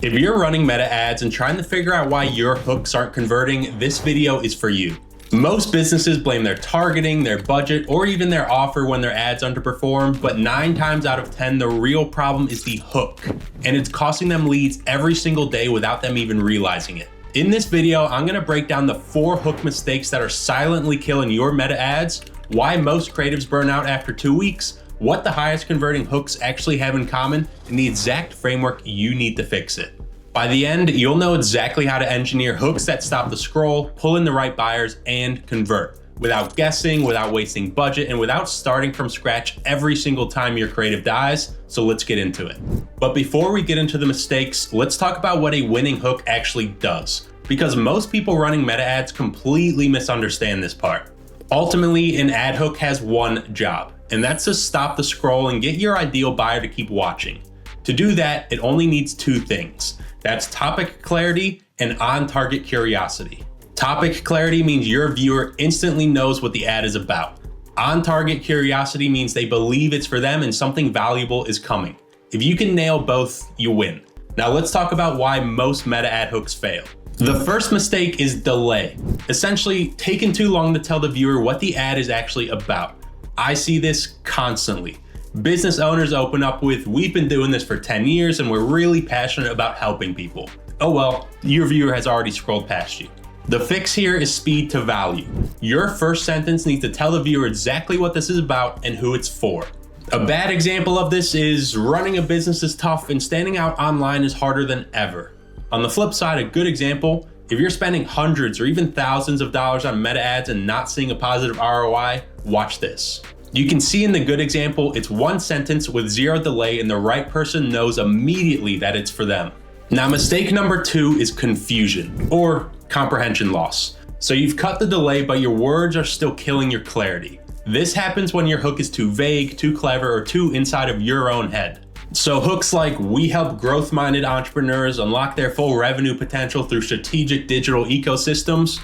If you're running meta ads and trying to figure out why your hooks aren't converting, this video is for you. Most businesses blame their targeting, their budget, or even their offer when their ads underperform, but 9 times out of 10, the real problem is the hook, and it's costing them leads every single day without them even realizing it. In this video, I'm gonna break down the 4 hook mistakes that are silently killing your meta ads, why most creatives burn out after 2 weeks, what the highest converting hooks actually have in common, and the exact framework you need to fix it. By the end, you'll know exactly how to engineer hooks that stop the scroll, pull in the right buyers, and convert, without guessing, without wasting budget, and without starting from scratch every single time your creative dies. So let's get into it. But before we get into the mistakes, let's talk about what a winning hook actually does, because most people running meta ads completely misunderstand this part. Ultimately, an ad hook has one job, and that's to stop the scroll and get your ideal buyer to keep watching. To do that, it only needs 2 things. That's topic clarity and on-target curiosity. Topic clarity means your viewer instantly knows what the ad is about. On-target curiosity means they believe it's for them and something valuable is coming. If you can nail both, you win. Now let's talk about why most meta ad hooks fail. The first mistake is delay. Essentially, taking too long to tell the viewer what the ad is actually about. I see this constantly. Business owners open up with, "We've been doing this for 10 years and we're really passionate about helping people." Oh well, your viewer has already scrolled past you. The fix here is speed to value. Your first sentence needs to tell the viewer exactly what this is about and who it's for. A bad example of this is, "Running a business is tough and standing out online is harder than ever." On the flip side, a good example, if you're spending hundreds or even thousands of dollars on meta ads and not seeing a positive ROI, watch this. You can see in the good example, it's 1 sentence with 0 delay and the right person knows immediately that it's for them. Now, mistake number 2 is confusion or comprehension loss. So you've cut the delay, but your words are still killing your clarity. This happens when your hook is too vague, too clever, or too inside of your own head. So hooks like, "We help growth-minded entrepreneurs unlock their full revenue potential through strategic digital ecosystems."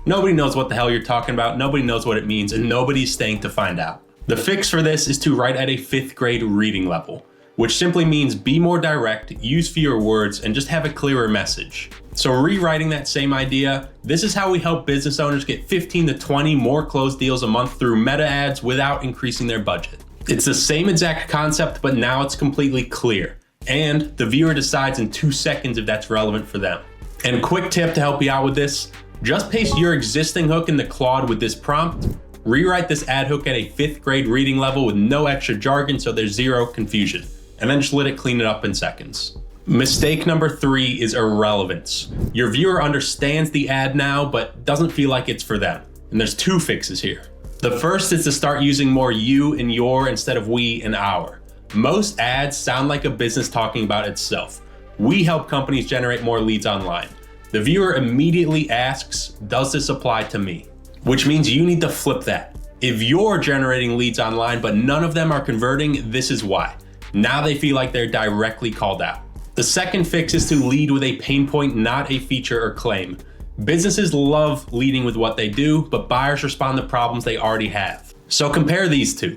Nobody knows what the hell you're talking about, nobody knows what it means, and nobody's staying to find out. The fix for this is to write at a 5th grade reading level, which simply means be more direct, use fewer words, and just have a clearer message. So rewriting that same idea, this is how we help business owners get 15 to 20 more closed deals a month through meta ads without increasing their budget. It's the same exact concept, but now it's completely clear. And the viewer decides in 2 seconds if that's relevant for them. And quick tip to help you out with this, just paste your existing hook into Claude with this prompt. Rewrite this ad hook at a 5th grade reading level with no extra jargon so there's 0 confusion, and then just let it clean it up in seconds. Mistake number 3 is irrelevance. Your viewer understands the ad now, but doesn't feel like it's for them. And there's 2 fixes here. The first is to start using more you and your instead of we and our. Most ads sound like a business talking about itself. We help companies generate more leads online. The viewer immediately asks, "Does this apply to me?" Which means you need to flip that. If you're generating leads online, but none of them are converting, this is why. Now they feel like they're directly called out. The second fix is to lead with a pain point, not a feature or claim. Businesses love leading with what they do, but buyers respond to problems they already have. So compare these 2.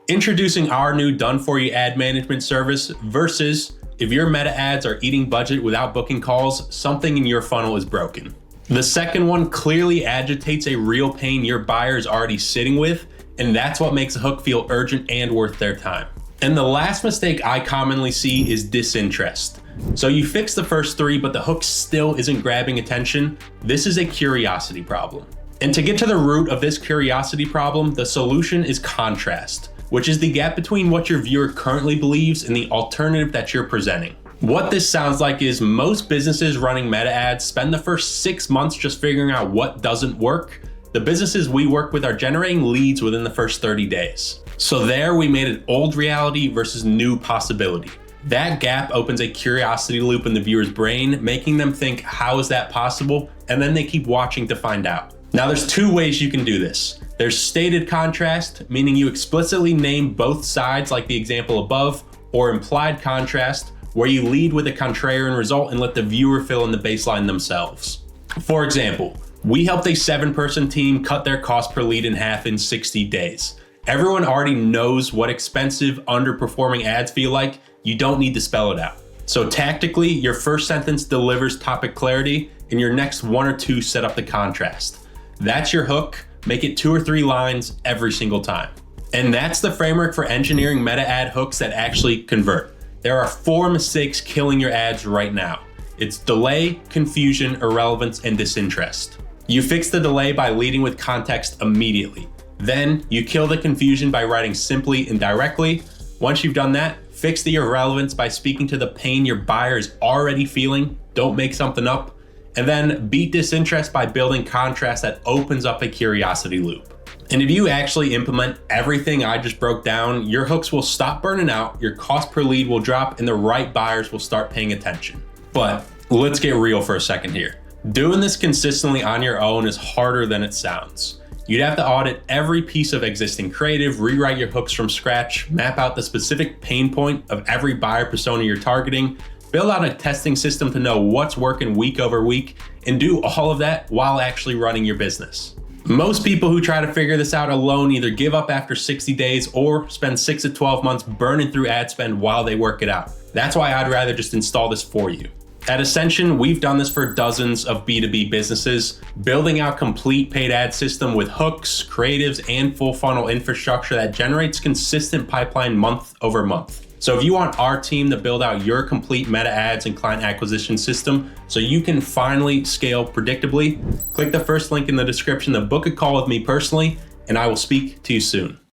Introducing our new done-for-you ad management service versus, if your meta ads are eating budget without booking calls, something in your funnel is broken. The second one clearly agitates a real pain your buyer is already sitting with, and that's what makes a hook feel urgent and worth their time. And the last mistake I commonly see is disinterest. So you fix the first 3, but the hook still isn't grabbing attention. This is a curiosity problem. And to get to the root of this curiosity problem, the solution is contrast, which is the gap between what your viewer currently believes and the alternative that you're presenting. What this sounds like is most businesses running meta ads spend the first 6 months just figuring out what doesn't work. The businesses we work with are generating leads within the first 30 days. So there we made an old reality versus new possibility. That gap opens a curiosity loop in the viewer's brain, making them think, how is that possible? And then they keep watching to find out. Now there's 2 ways you can do this. There's stated contrast, meaning you explicitly name both sides like the example above, or implied contrast, where you lead with a contrarian result and let the viewer fill in the baseline themselves. For example, we helped a 7-person team cut their cost per lead in half in 60 days. Everyone already knows what expensive, underperforming ads feel like. You don't need to spell it out. So tactically, your first sentence delivers topic clarity, and your next one or two set up the contrast. That's your hook. Make it 2 or 3 lines every single time. And that's the framework for engineering meta ad hooks that actually convert. There are 4 mistakes killing your ads right now. It's delay, confusion, irrelevance, and disinterest. You fix the delay by leading with context immediately. Then you kill the confusion by writing simply and directly. Once you've done that, fix the irrelevance by speaking to the pain your buyer is already feeling. Don't make something up. And then beat disinterest by building contrast that opens up a curiosity loop. And if you actually implement everything I just broke down, your hooks will stop burning out, your cost per lead will drop, and the right buyers will start paying attention. But let's get real for a second here. Doing this consistently on your own is harder than it sounds. You'd have to audit every piece of existing creative, rewrite your hooks from scratch, map out the specific pain point of every buyer persona you're targeting, build out a testing system to know what's working week over week, and do all of that while actually running your business. Most people who try to figure this out alone either give up after 60 days or spend 6 to 12 months burning through ad spend while they work it out. That's why I'd rather just install this for you. At Ascension, we've done this for dozens of B2B businesses, building out complete paid ad system with hooks, creatives, and full funnel infrastructure that generates consistent pipeline month over month. So if you want our team to build out your complete meta ads and client acquisition system so you can finally scale predictably, click the first link in the description to book a call with me personally, and I will speak to you soon.